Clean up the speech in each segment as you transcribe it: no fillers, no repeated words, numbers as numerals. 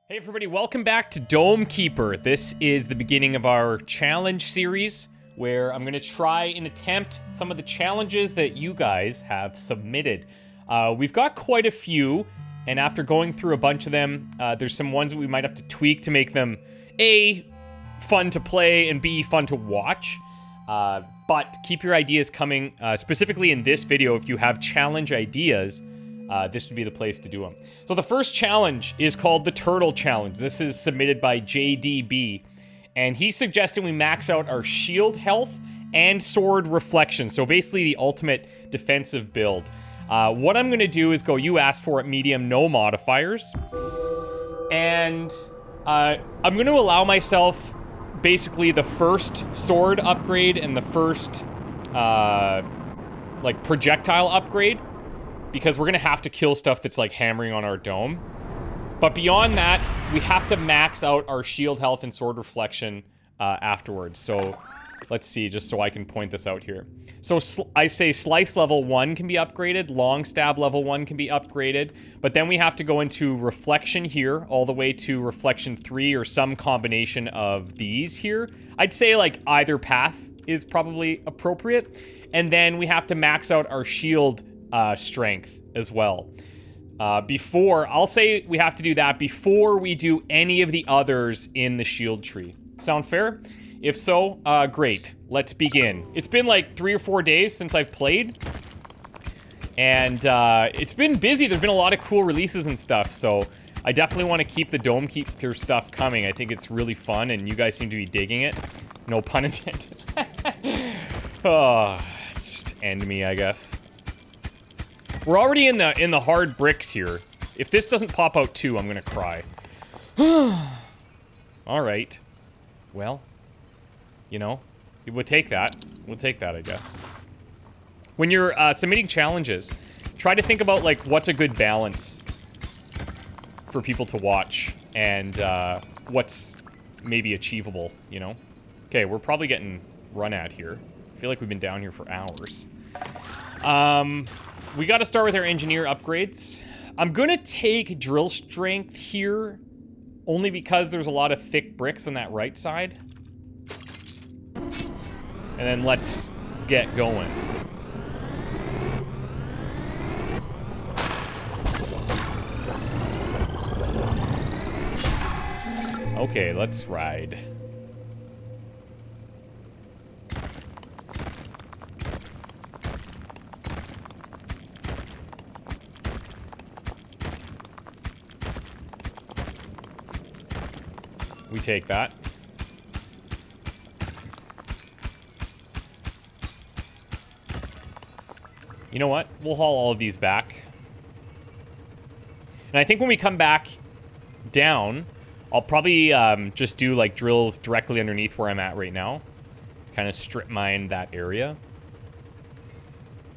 Hey everybody, welcome back to Dome Keeper. This is the beginning of our challenge series where I'm gonna try and attempt some of the challenges that you guys have submitted. We've got quite a few, and after going through a bunch of them, there's some ones that we might have to tweak to make them A, fun to play, and B, fun to watch. But keep your ideas coming, specifically in this video. If you have challenge ideas, this would be the place to do them. So the first challenge is called the Turtle Challenge. This is submitted by JDB, and he's suggesting we max out our shield health and sword reflection. So basically the ultimate defensive build. What I'm gonna do is go, you asked for it, medium, no modifiers. And I'm gonna allow myself basically the first sword upgrade and the first like projectile upgrade, because we're gonna have to kill stuff that's like hammering on our dome. But beyond that, we have to max out our shield health and sword reflection afterwards. So let's see, just so I can point this out here. So I say slice level 1 can be upgraded, long stab level 1 can be upgraded, but then we have to go into reflection here, all the way to reflection 3 or some combination of these here. I'd say like either path is probably appropriate. And then we have to max out our shield strength as well. I'll say we have to do that before we do any of the others in the shield tree. Sound fair? If so, great. Let's begin. It's been like 3 or 4 days since I've played, and it's been busy. There's been a lot of cool releases and stuff, so I definitely want to keep the Dome Keeper stuff coming. I think it's really fun, and you guys seem to be digging it. No pun intended. Oh, just end me, I guess. We're already in the hard bricks here. If this doesn't pop out too, I'm gonna cry. Alright. Well, you know, we'll take that. We'll take that, I guess. When you're submitting challenges, try to think about like what's a good balance for people to watch and what's maybe achievable, you know? Okay, we're probably getting run at here. I feel like we've been down here for hours. We gotta start with our engineer upgrades. I'm gonna take drill strength here, only because there's a lot of thick bricks on that right side. And then let's get going. Okay, let's ride. We take that. You know what? We'll haul all of these back. And I think when we come back down, I'll probably just do like drills directly underneath where I'm at right now. Kind of strip mine that area.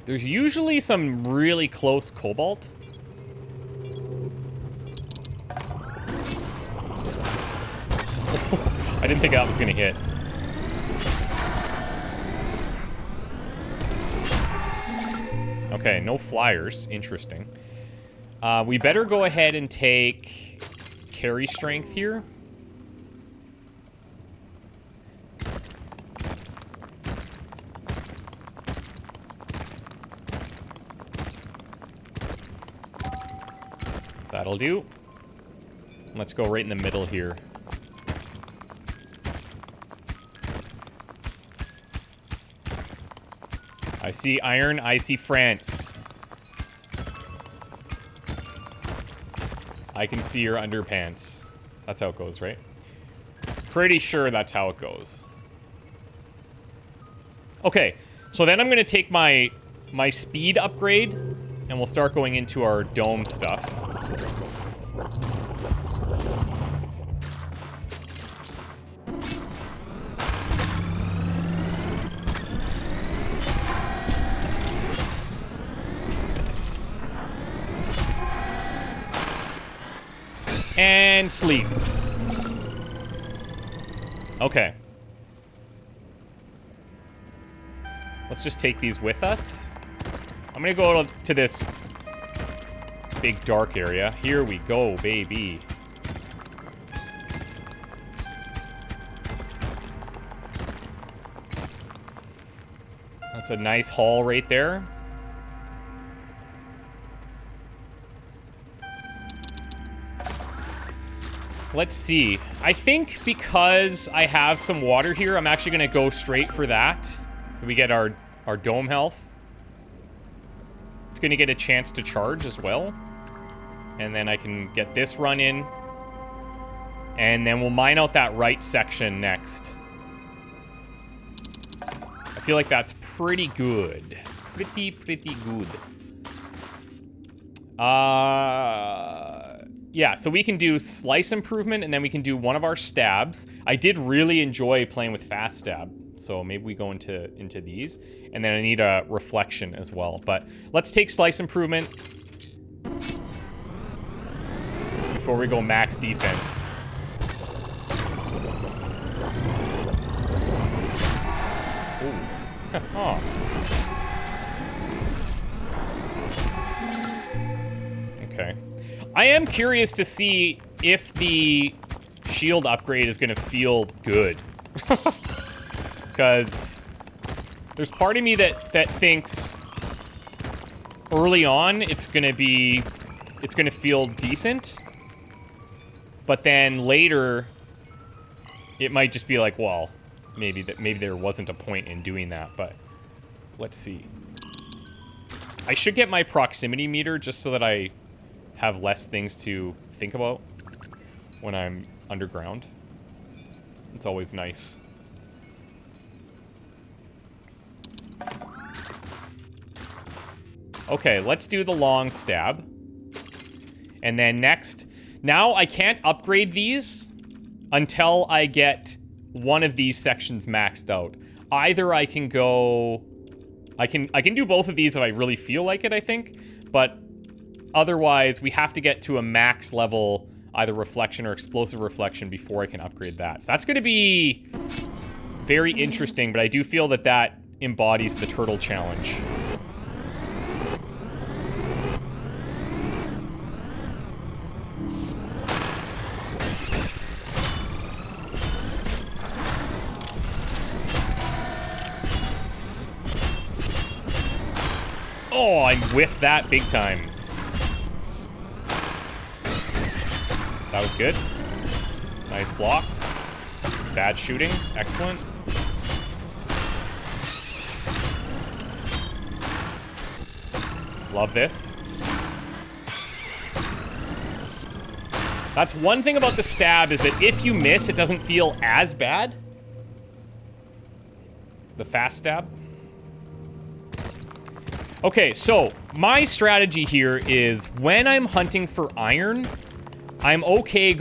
There's usually some really close cobalt. I didn't think that was gonna hit. Okay, no flyers. Interesting. We better go ahead and take carry strength here. That'll do. Let's go right in the middle here. I see iron, I see France. I can see your underpants. That's how it goes, right? Pretty sure that's how it goes. Okay, so then I'm gonna take my speed upgrade, and we'll start going into our dome stuff. And sleep. Okay. Let's just take these with us. I'm gonna go to this big dark area. Here we go, baby. That's a nice haul right there. Let's see. I think because I have some water here, I'm actually going to go straight for that. We get our dome health. It's going to get a chance to charge as well. And then I can get this run in. And then we'll mine out that right section next. I feel like that's pretty good. Pretty good. Yeah, so we can do slice improvement, and then we can do one of our stabs. I did really enjoy playing with fast stab, so maybe we go into these. And then I need a reflection as well. But let's take slice improvement before we go max defense. Ooh. Oh. Okay. I am curious to see if the shield upgrade is going to feel good. Because there's part of me that thinks early on it's going to feel decent. But then later it might just be like, well, maybe there wasn't a point in doing that, but let's see. I should get my proximity meter just so that I have less things to think about when I'm underground. It's always nice. Okay, let's do the long stab. And then next, now I can't upgrade these until I get one of these sections maxed out. Either I can go, I can do both of these if I really feel like it, I think, but otherwise, we have to get to a max level, either reflection or explosive reflection, before I can upgrade that. So that's going to be very interesting, but I do feel that that embodies the turtle challenge. Oh, I whiffed that big time. That was good. Nice blocks. Bad shooting. Excellent. Love this. That's one thing about the stab, is that if you miss, it doesn't feel as bad. The fast stab. Okay, so my strategy here is when I'm hunting for iron, I'm okay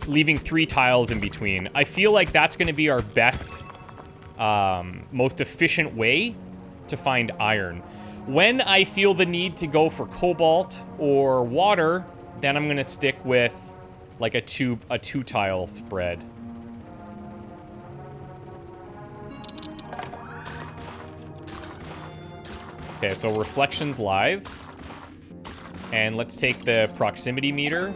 leaving 3 tiles in between. I feel like that's going to be our best, most efficient way to find iron. When I feel the need to go for cobalt or water, then I'm going to stick with like a 2-tile spread. Okay, so reflections live. And let's take the proximity meter.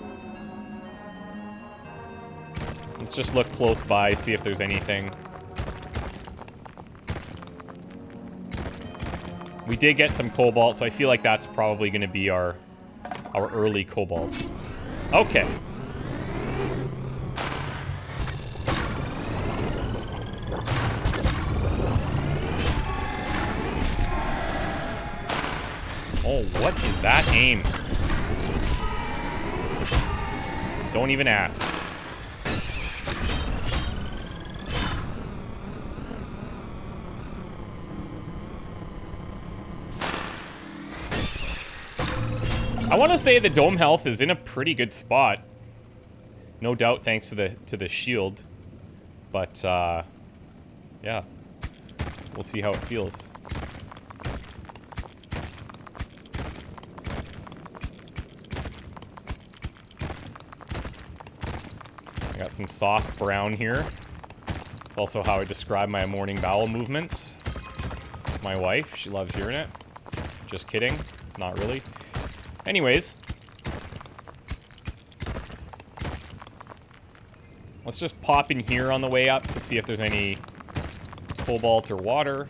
Let's just look close by, see if there's anything. We did get some cobalt, so I feel like that's probably going to be our early cobalt. Okay. Oh, what is that aim? Don't even ask. I want to say the dome health is in a pretty good spot. No doubt thanks to the shield. But, yeah. We'll see how it feels. I got some soft brown here. Also how I describe my morning bowel movements. My wife, she loves hearing it. Just kidding. Not really. Anyways. Let's just pop in here on the way up to see if there's any cobalt or water.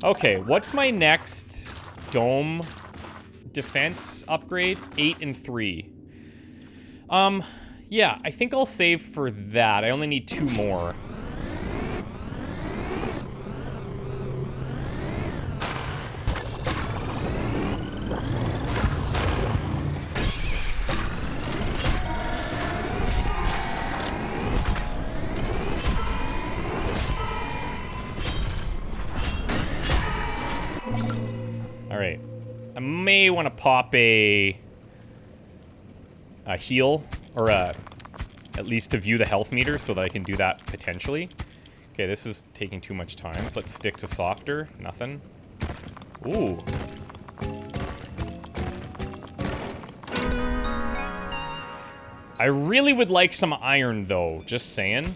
Okay, what's my next dome defense upgrade? 8 and 3. Yeah, I think I'll save for that. I only need 2 more. Alright. I may want to pop a heal, or at least to view the health meter so that I can do that potentially. Okay, this is taking too much time, so let's stick to softer. Nothing. Ooh. I really would like some iron, though, just saying.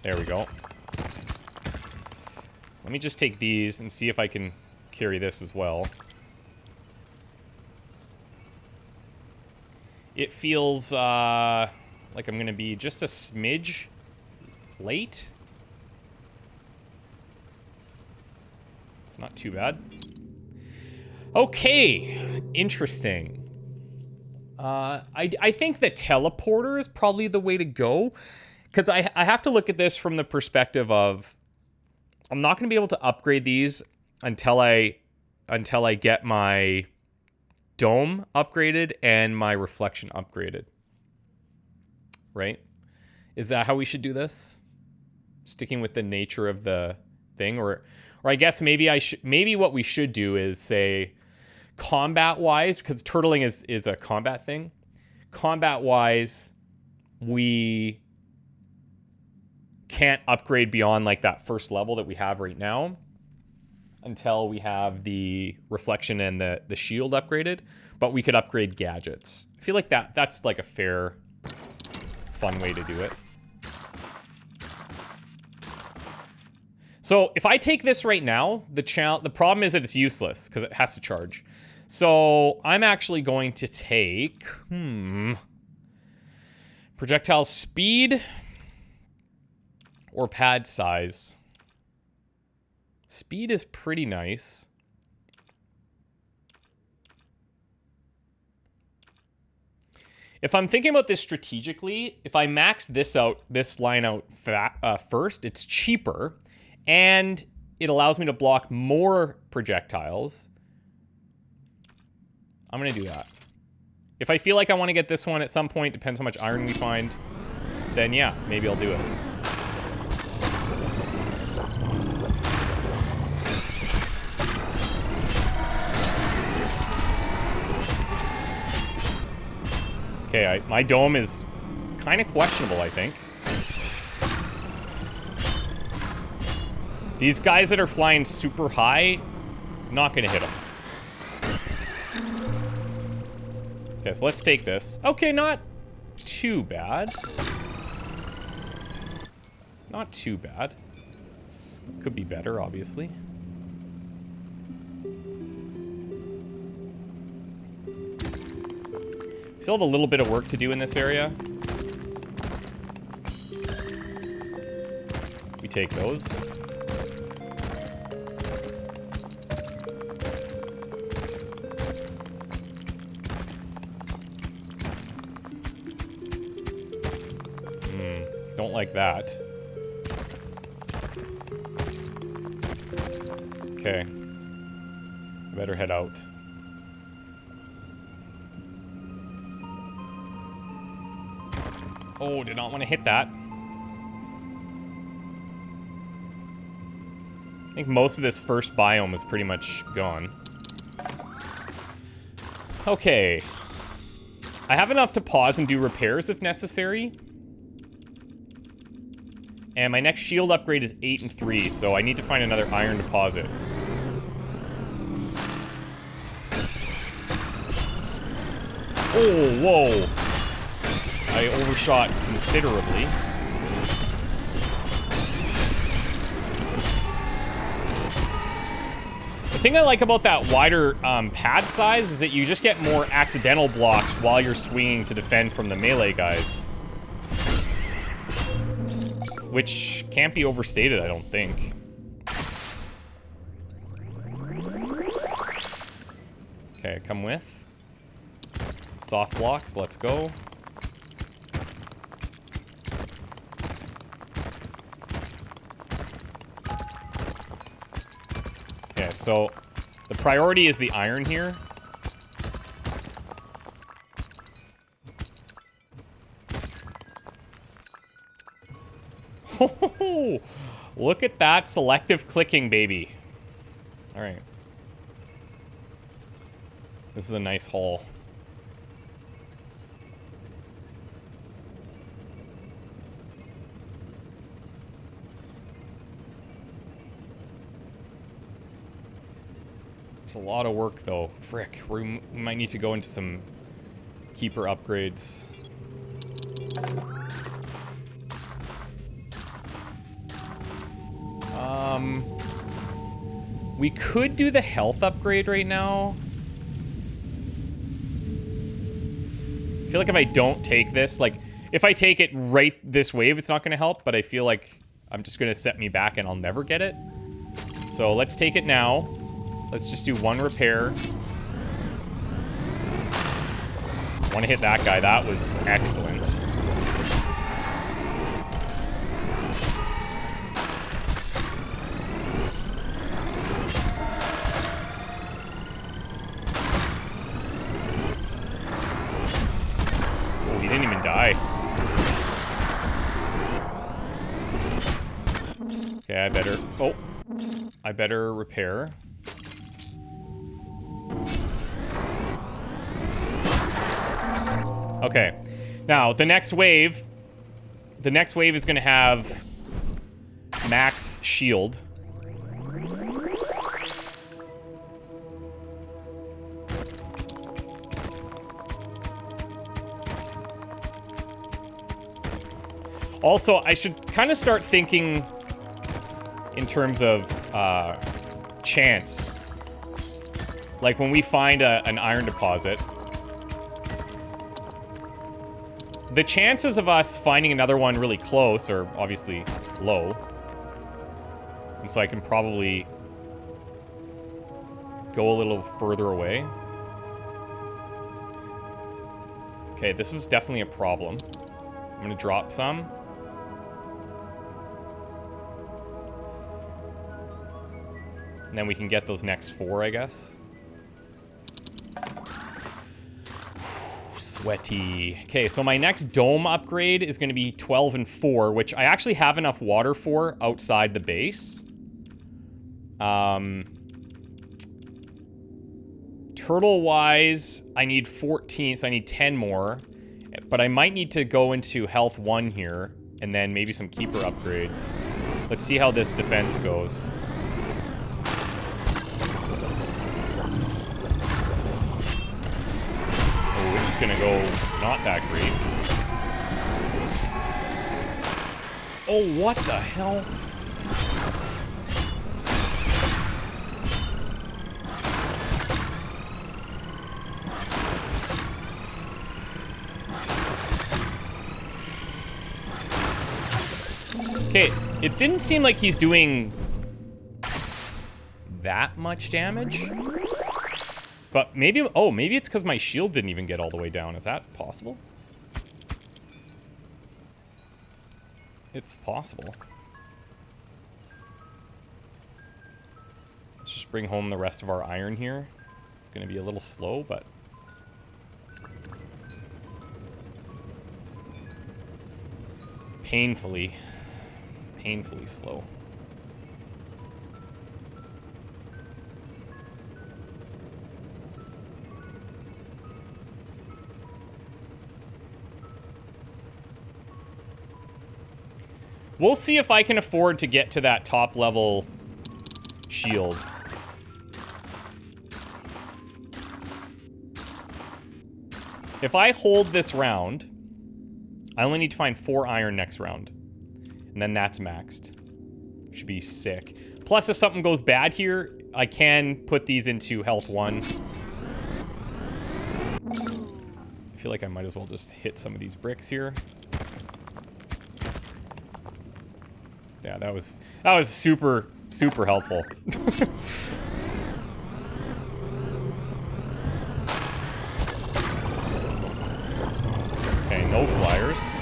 There we go. Let me just take these and see if I can carry this as well. It feels like I'm gonna be just a smidge late. It's not too bad. Okay, interesting. I think the teleporter is probably the way to go. Because I have to look at this from the perspective of I'm not going to be able to upgrade these until I get my dome upgraded and my reflection upgraded. Right? Is that how we should do this? Sticking with the nature of the thing, or I guess maybe what we should do is say combat wise, because turtling is a combat thing. Combat wise, we can't upgrade beyond like that first level that we have right now until we have the reflection and the shield upgraded, but we could upgrade gadgets. I feel like that's like a fair, fun way to do it. So if I take this right now, the problem is that it's useless because it has to charge. So I'm actually going to take projectile speed or pad size. Speed is pretty nice. If I'm thinking about this strategically, if I max this line out first, it's cheaper, and it allows me to block more projectiles. I'm gonna do that. If I feel like I want to get this one at some point, depends how much iron we find, then yeah, maybe I'll do it. Okay, my dome is kind of questionable, I think. These guys that are flying super high, not gonna hit them. Okay, so let's take this. Okay, not too bad. Not too bad. Could be better, obviously. Still have a little bit of work to do in this area. We take those. Don't like that. Okay. I better head out. Oh, did not want to hit that. I think most of this first biome is pretty much gone. Okay. I have enough to pause and do repairs if necessary. And my next shield upgrade is 8 and 3, so I need to find another iron deposit. Oh, whoa. I overshot considerably. The thing I like about that wider pad size is that you just get more accidental blocks while you're swinging to defend from the melee guys. Which can't be overstated, I don't think. Okay, come with. Soft blocks, let's go. Okay, so the priority is the iron here. Oh, look at that selective clicking, baby. All right. This is a nice haul. It's a lot of work, though. Frick, we might need to go into some keeper upgrades. We could do the health upgrade right now. I feel like if I don't take this, like, if I take it right this wave, it's not gonna help, but I feel like I'm just gonna set me back and I'll never get it. So let's take it now. Let's just do one repair. Wanna hit that guy, that was excellent. Didn't even die. Okay, I better... Oh. I better repair. Okay. Now, the next wave... The next wave is gonna have... max shield. Also, I should kind of start thinking in terms of chance. Like when we find an iron deposit, the chances of us finding another one really close are obviously low. And so I can probably go a little further away. Okay, this is definitely a problem. I'm gonna drop some. And then we can get those next 4, I guess. Sweaty. Okay, so my next dome upgrade is going to be 12 and 4, which I actually have enough water for outside the base. Turtle-wise, I need 14, so I need 10 more. But I might need to go into health 1 here, and then maybe some keeper upgrades. Let's see how this defense goes. It's gonna go not that great. Oh, what the hell? Okay, it didn't seem like he's doing that much damage. But maybe, oh, maybe it's because my shield didn't even get all the way down. Is that possible? It's possible. Let's just bring home the rest of our iron here. It's going to be a little slow, but... painfully slow. We'll see if I can afford to get to that top level shield. If I hold this round, I only need to find 4 iron next round. And then that's maxed. Should be sick. Plus, if something goes bad here, I can put these into health 1. I feel like I might as well just hit some of these bricks here. Yeah, that was super, super helpful. Okay, no flyers.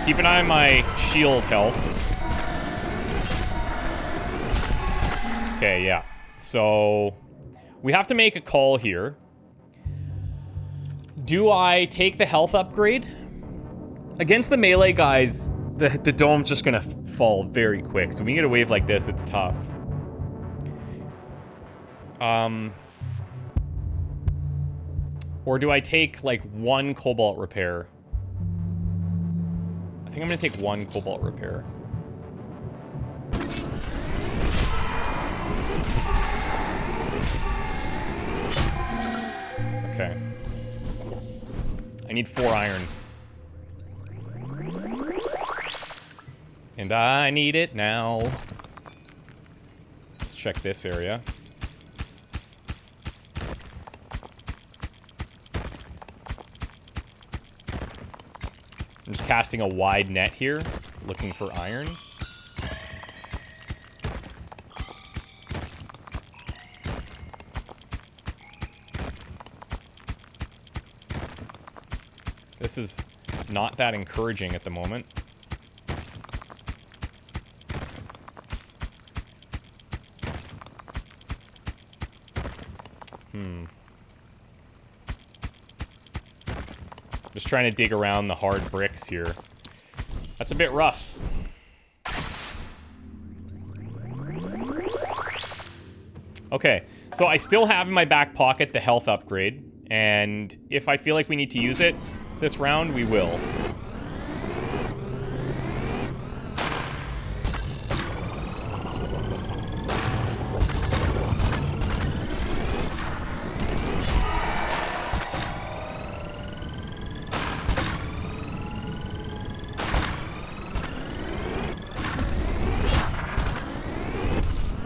Keep an eye on my shield health. Okay, yeah. So, we have to make a call here. Do I take the health upgrade? Against the melee guys, the dome's just gonna fall very quick. So when you get a wave like this, it's tough. Or do I take, like, 1 cobalt repair? I think I'm gonna take 1 cobalt repair. Okay. I need 4 iron. And I need it now. Let's check this area. I'm just casting a wide net here, looking for iron. This is not that encouraging at the moment. Just trying to dig around the hard bricks here. That's a bit rough. Okay, so I still have in my back pocket the health upgrade, and if I feel like we need to use it this round, we will.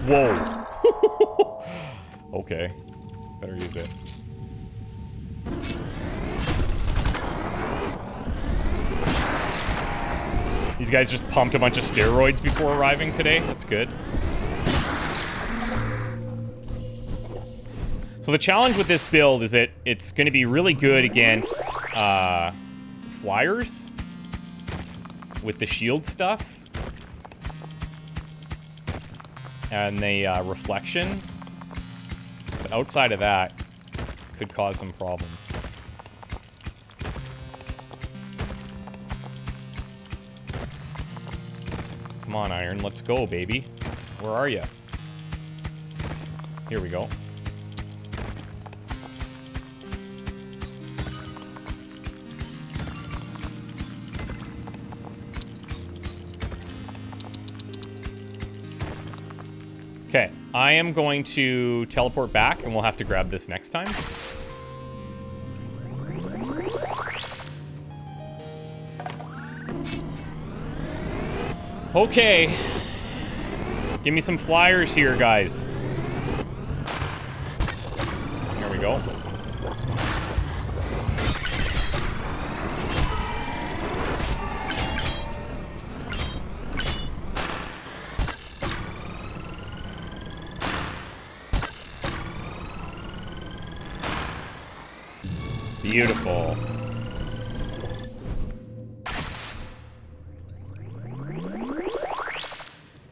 Whoa. Okay. Better use it. These guys just pumped a bunch of steroids before arriving today. That's good. So the challenge with this build is that it's going to be really good against flyers with the shield stuff. And the reflection. But outside of that, could cause some problems. Come on, Iron, let's go, baby. Where are you? Here we go. Okay, I am going to teleport back, and we'll have to grab this next time. Okay. Give me some flyers here, guys. Here we go. Beautiful.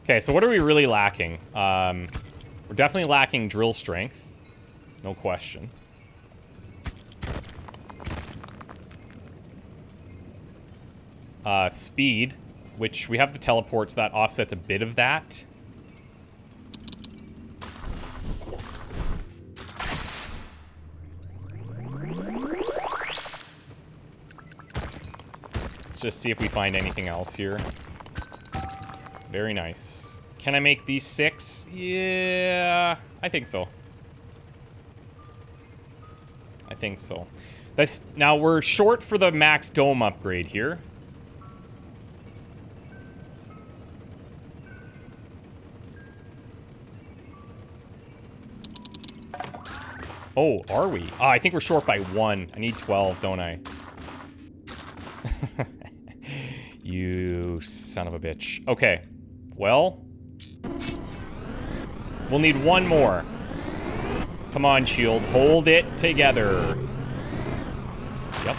Okay, so what are we really lacking? We're definitely lacking drill strength. No question. Speed, which we have the teleports, that offsets a bit of that. Just see if we find anything else here. Very nice. Can I make these 6? Yeah, I think so. I think so. Now we're short for the max dome upgrade here. Oh, are we? Oh, I think we're short by 1. I need 12, don't I? You son of a bitch. Okay. Well, we'll need 1 more. Come on, shield. Hold it together. Yep.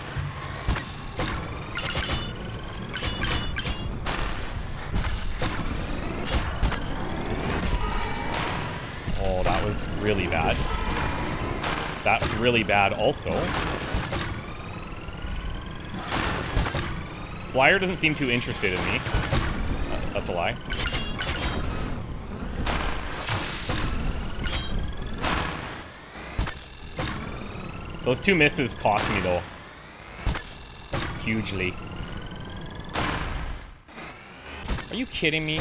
Oh, that was really bad. That was really bad also. Flyer doesn't seem too interested in me. That's a lie. Those 2 misses cost me, though. Hugely. Are you kidding me?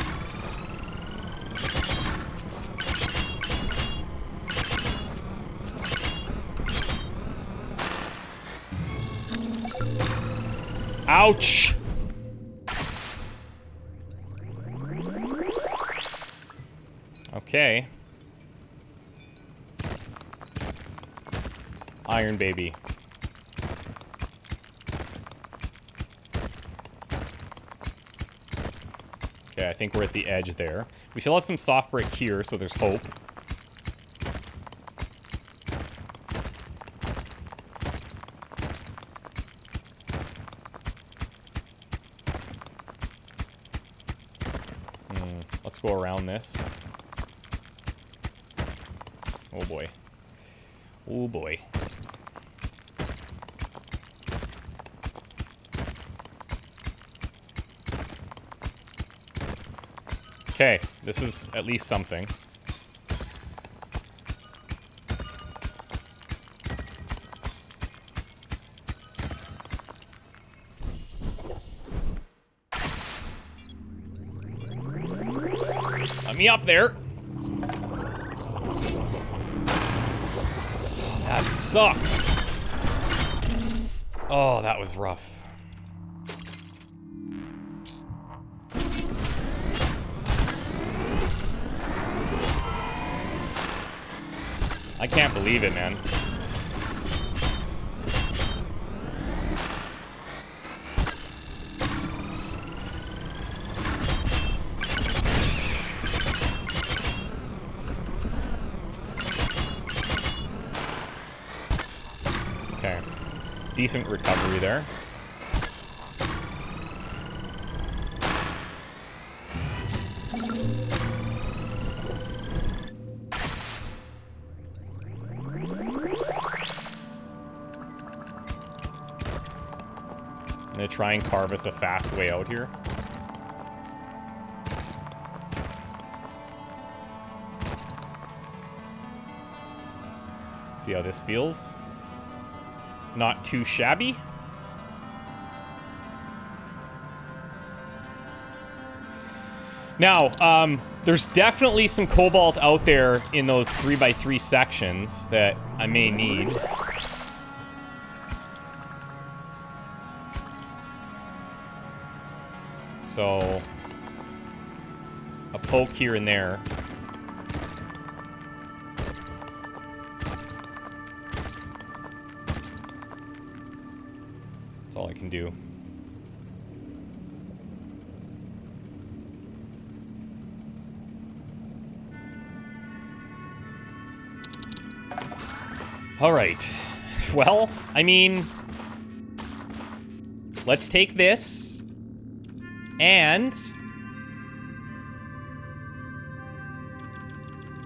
Ouch! Okay. Iron baby. Okay, I think we're at the edge there. We still have some soft brick here, so there's hope. Let's go around this. Oh boy. Oh boy. Okay, this is at least something. Let me up there. Oh, that sucks. Oh, that was rough. I can't believe it, man. Okay. Decent recovery there. I'm gonna try and carve us a fast way out here. See how this feels. Not too shabby. Now, there's definitely some cobalt out there in those 3x3 sections that I may need. So, a poke here and there. That's all I can do. All right. Well, I mean, let's take this. And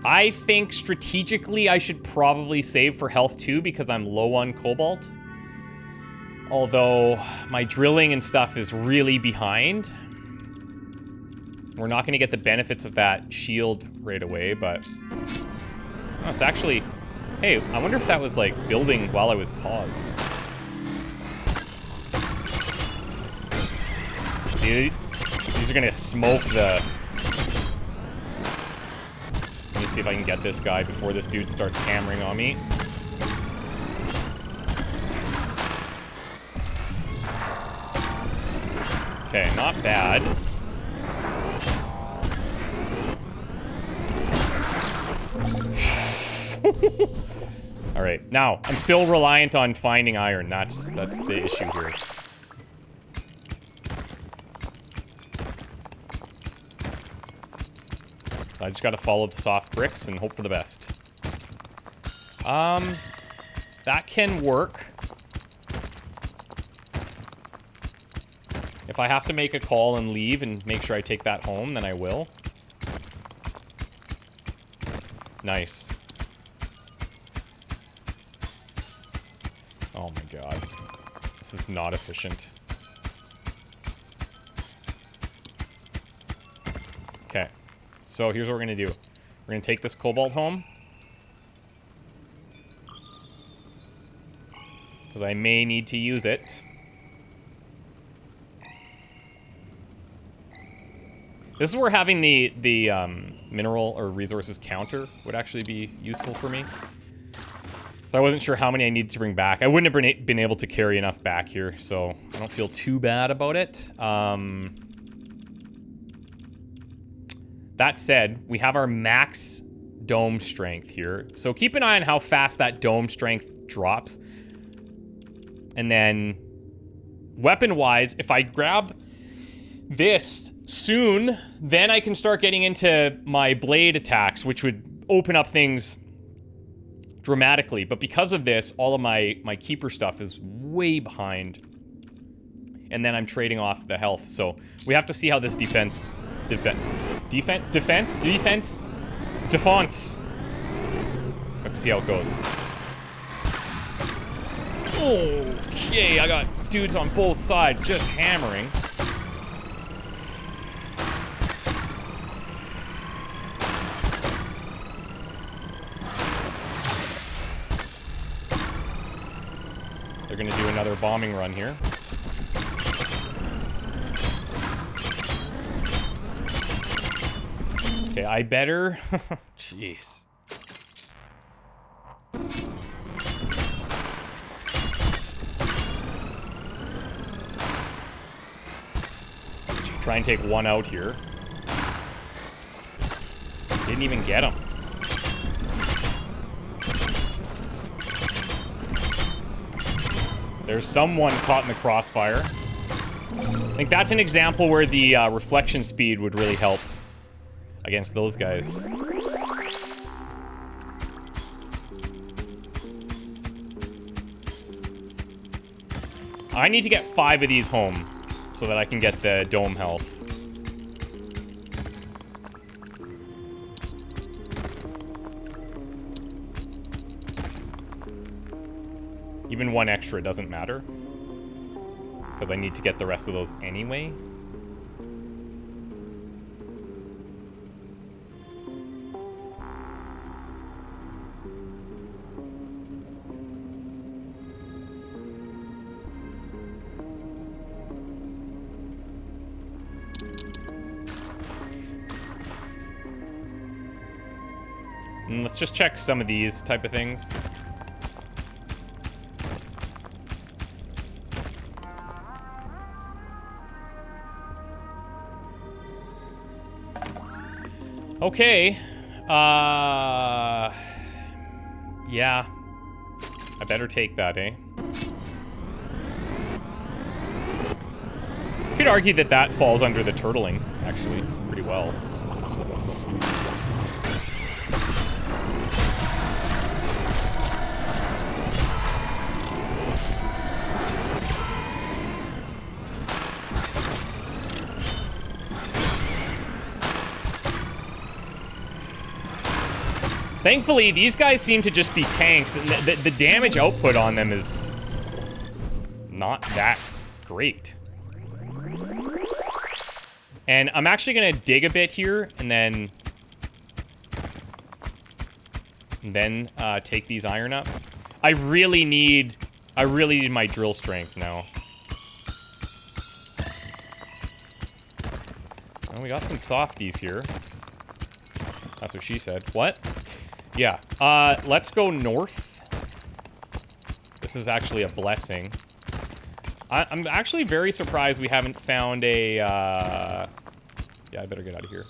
I think strategically I should probably save for health too because I'm low on cobalt. Although my drilling and stuff is really behind. We're not going to get the benefits of that shield right away, but oh, it's actually... Hey, I wonder if that was like building while I was paused. See, these are gonna smoke the... Let me see if I can get this guy before this dude starts hammering on me. Okay, not bad. All right, now I'm still reliant on finding iron. That's the issue here. I just gotta follow the soft bricks and hope for the best. That can work. If I have to make a call and leave and make sure I take that home, then I will. Nice. Oh my god. This is not efficient. Okay. So here's what we're gonna do. We're gonna take this cobalt home. Because I may need to use it. This is where having the mineral or resources counter would actually be useful for me. So I wasn't sure how many I needed to bring back. I wouldn't have been able to carry enough back here, so I don't feel too bad about it. That said, we have our max dome strength here. So keep an eye on how fast that dome strength drops. And then, weapon-wise, if I grab this soon, then I can start getting into my blade attacks, which would open up things dramatically. But because of this, all of my keeper stuff is way behind. And then I'm trading off the health. So we have to see how this defense. We have to see how it goes. Okay, I got dudes on both sides just hammering. They're gonna do another bombing run here. Okay, I better... Jeez. Try and take one out here. Didn't even get him. There's someone caught in the crossfire. I think that's an example where the reflection speed would really help against those guys. I need to get 5 of these home so that I can get the dome health. Even one extra doesn't matter, because I need to get the rest of those anyway. And let's just check some of these type of things. Okay. Yeah. I better take that, eh? Could argue that that falls under the turtling, actually, pretty well. Thankfully, these guys seem to just be tanks, and the damage output on them is not that great. And I'm actually gonna dig a bit here, and then take these iron up. I really need my drill strength now. Well, we got some softies here. That's what she said. What? Yeah, let's go north. This is actually a blessing. I'm actually very surprised we haven't found a, yeah, I better get out of here.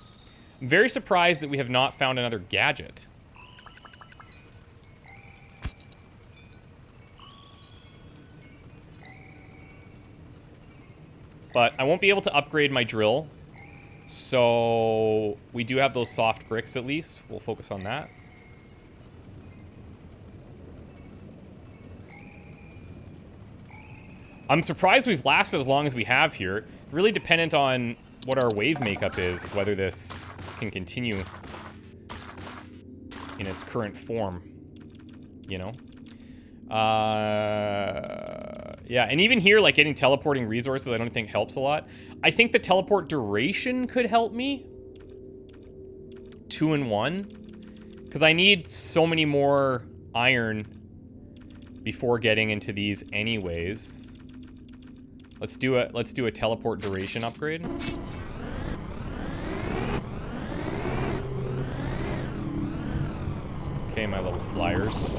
I'm very surprised that we have not found another gadget. But I won't be able to upgrade my drill. So we do have those soft bricks at least. We'll focus on that. I'm surprised we've lasted as long as we have here. Really dependent on what our wave makeup is, whether this can continue in its current form, you know? Yeah, and even here, like, getting teleporting resources I don't think helps a lot. I think the teleport duration could help me. 2 in 1. Because I need so many more iron before getting into these anyways. Let's do a teleport duration upgrade. Okay, my little flyers.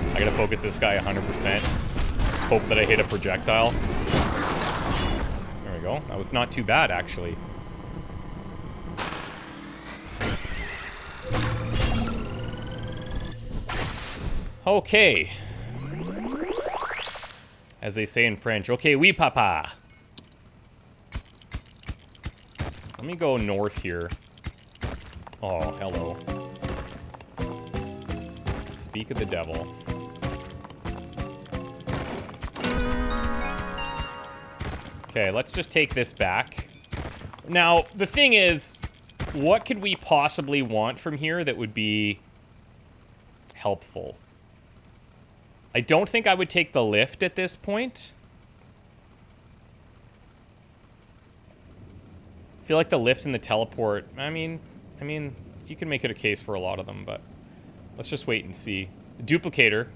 I gotta focus this guy 100%. Just hope that I hit a projectile. There we go. That was not too bad, actually. Okay. As they say in French. Okay, oui, papa. Let me go north here. Oh, hello. Speak of the devil. Okay, let's just take this back. Now, the thing is, what could we possibly want from here that would be helpful? I don't think I would take the lift at this point. I feel like the lift and the teleport, I mean, you can make it a case for a lot of them, but let's just wait and see. The duplicator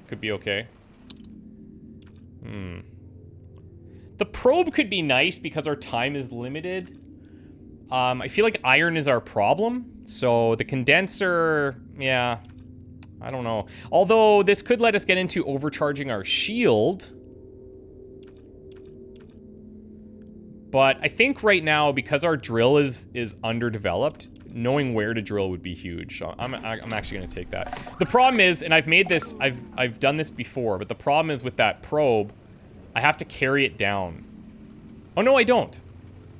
could be okay. The probe could be nice because our time is limited. I feel like iron is our problem. So the condenser, yeah, I don't know. Although this could let us get into overcharging our shield. But I think right now, because our drill is underdeveloped, knowing where to drill would be huge. So I'm actually gonna take that. The problem is, and I've made this, I've done this before, but the problem is with that probe, I have to carry it down. Oh, no, I don't.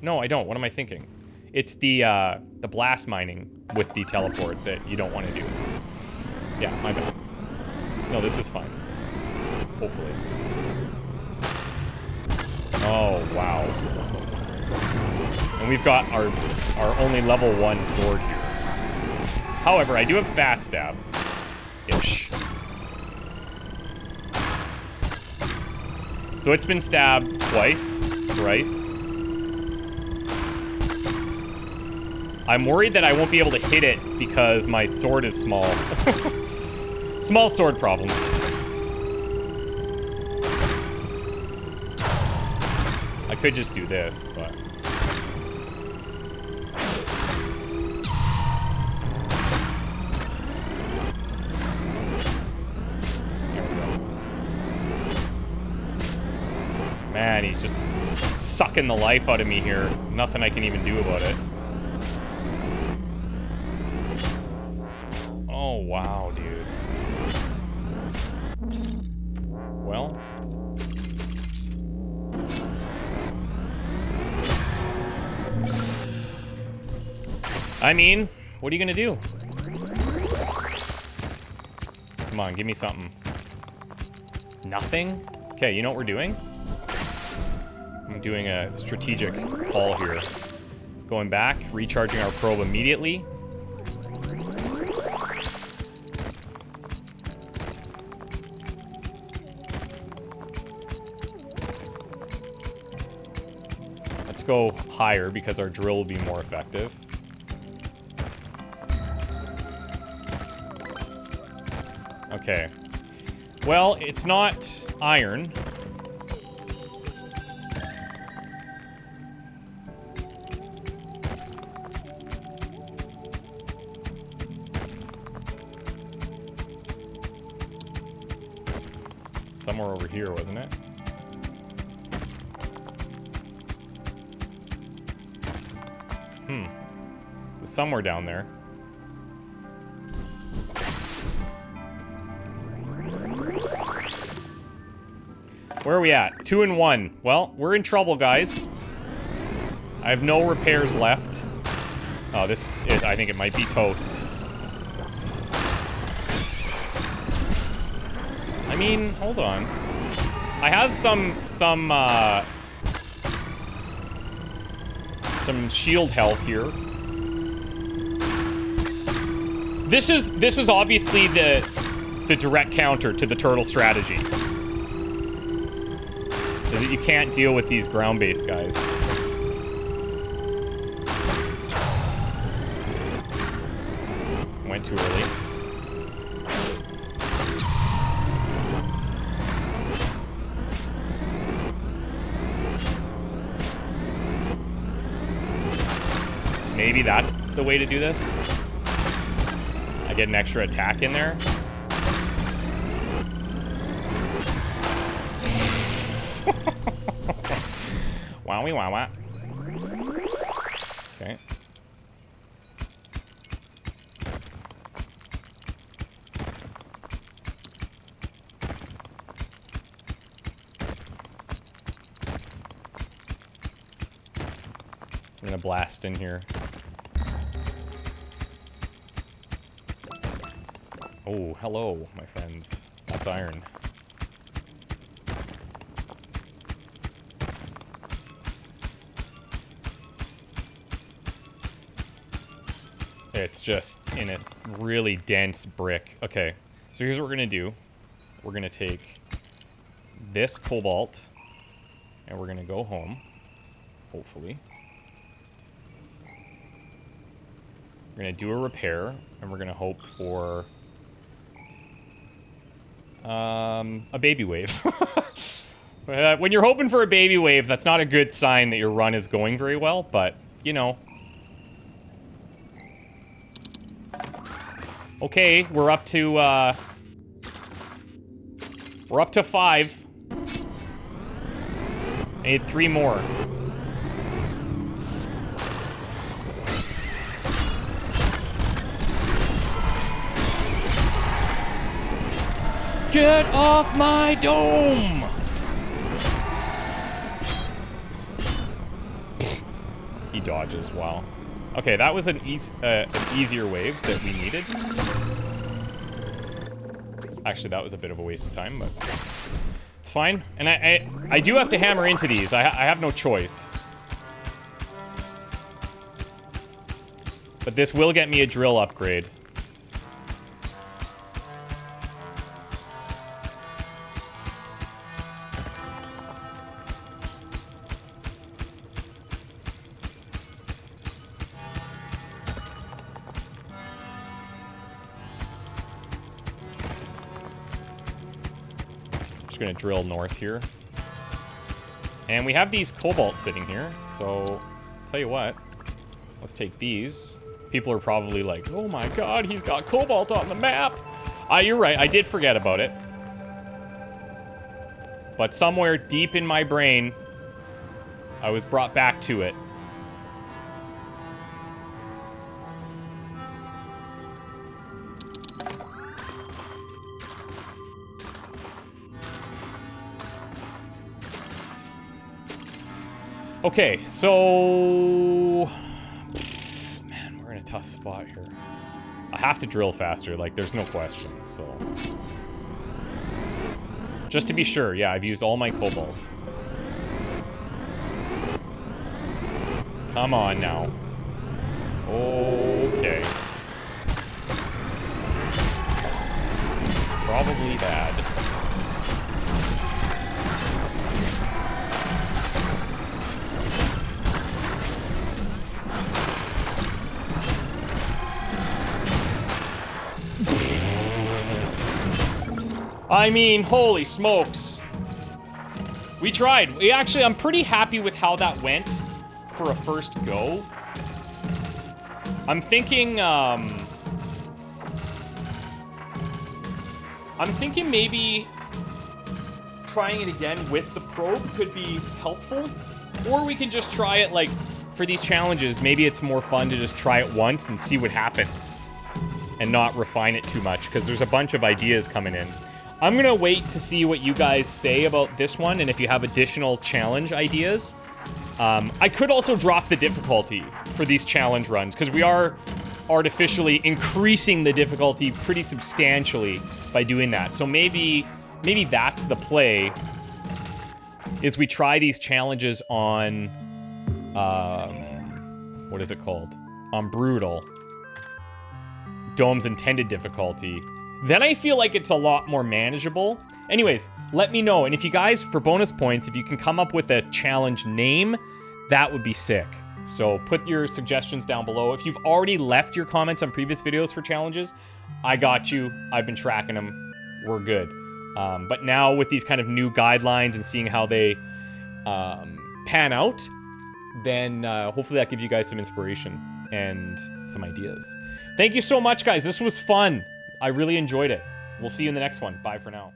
No, I don't. What am I thinking? It's the blast mining with the teleport that you don't want to do. Yeah, my bad. No, this is fine. Hopefully. Oh, wow. And we've got our only level 1 sword here. However, I do have fast stab-ish. So it's been stabbed twice, thrice. I'm worried that I won't be able to hit it because my sword is small. Small sword problems. I could just do this, but... Man, he's just sucking the life out of me here. Nothing I can even do about it. Oh, wow, dude. Well. I mean, what are you gonna do? Come on, give me something. Nothing? Okay, you know what we're doing? I'm doing a strategic call here. Going back, recharging our probe immediately. Let's go higher because our drill will be more effective. Okay. Well, it's not iron. Somewhere over here, wasn't it? It was somewhere down there. Where are we at? 2 and 1. Well, we're in trouble, guys. I have no repairs left. Oh, I think it might be toast. I mean, hold on. I have some shield health here. This is obviously the direct counter to the turtle strategy. Is that you can't deal with these ground-based guys. Went too early. Maybe that's the way to do this. I get an extra attack in there. Wowie wow wow. Okay. I'm gonna blast in here. Oh, hello, my friends. That's iron. It's just in a really dense brick. Okay, so here's what we're gonna do. We're gonna take this cobalt, and we're gonna go home, hopefully. We're gonna do a repair, and we're gonna hope for a baby wave. When you're hoping for a baby wave, that's not a good sign that your run is going very well, but, you know. Okay, we're up to 5. I need 3 more. Get off my dome! He dodges, wow. Okay, that was an easier wave that we needed. Actually, that was a bit of a waste of time, but it's fine. And I do have to hammer into these. I have no choice. But this will get me a drill upgrade. Gonna drill north here, and we have these cobalt sitting here, so tell you what, let's take these. People are probably like, oh my god, he's got cobalt on the map. You're right, I did forget about it, but somewhere deep in my brain I was brought back to it. Okay, so... Man, we're in a tough spot here. I have to drill faster, like, there's no question, so... Just to be sure, yeah, I've used all my cobalt. Come on now. Okay. It's probably bad. I mean, holy smokes. We tried. I'm pretty happy with how that went for a first go. I'm thinking maybe trying it again with the probe could be helpful. Or we can just try it, like, for these challenges, maybe it's more fun to just try it once and see what happens and not refine it too much, because there's a bunch of ideas coming in. I'm gonna wait to see what you guys say about this one, and if you have additional challenge ideas. I could also drop the difficulty for these challenge runs, because we are artificially increasing the difficulty pretty substantially by doing that. So maybe that's the play, is we try these challenges on, what is it called? On Brutal. Dome's intended difficulty. Then I feel like it's a lot more manageable. Anyways, let me know. And if you guys, for bonus points, if you can come up with a challenge name, that would be sick. So put your suggestions down below. If you've already left your comments on previous videos for challenges, I got you. I've been tracking them. We're good. But now with these kind of new guidelines and seeing how they pan out, then hopefully that gives you guys some inspiration and some ideas. Thank you so much, guys. This was fun. I really enjoyed it. We'll see you in the next one. Bye for now.